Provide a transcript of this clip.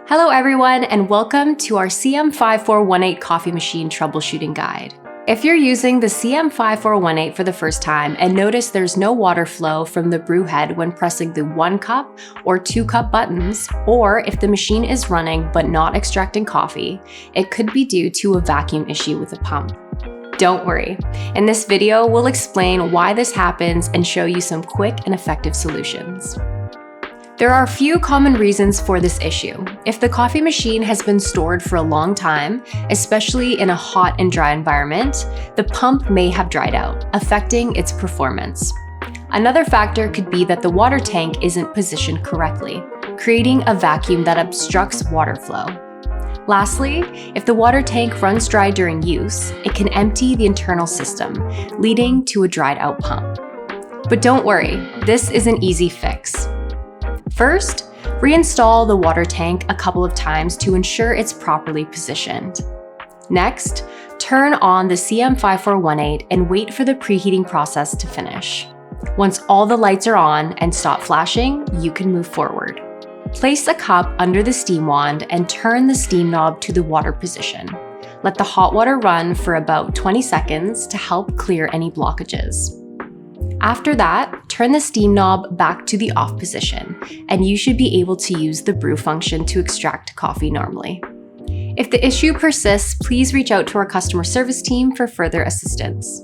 Hello everyone, and welcome to our CM5418 coffee machine troubleshooting guide. If you're using the CM5418 for the first time and notice there's no water flow from the brew head when pressing the 1 cup or 2 cup buttons, or if the machine is running but not extracting coffee, it could be due to a vacuum issue with the pump. Don't worry. In this video, we'll explain why this happens and show you some quick and effective solutions. There are a few common reasons for this issue. If the coffee machine has been stored for a long time, especially in a hot and dry environment, the pump may have dried out, affecting its performance. Another factor could be that the water tank isn't positioned correctly, creating a vacuum that obstructs water flow. Lastly, if the water tank runs dry during use, it can empty the internal system, leading to a dried out pump. But don't worry, this is an easy fix. First, reinstall the water tank a couple of times to ensure it's properly positioned. Next, turn on the CM5418 and wait for the preheating process to finish. Once all the lights are on and stop flashing, you can move forward. Place a cup under the steam wand and turn the steam knob to the water position. Let the hot water run for about 20 seconds to help clear any blockages. After that, turn the steam knob back to the off position, and you should be able to use the brew function to extract coffee normally. If the issue persists, please reach out to our customer service team for further assistance.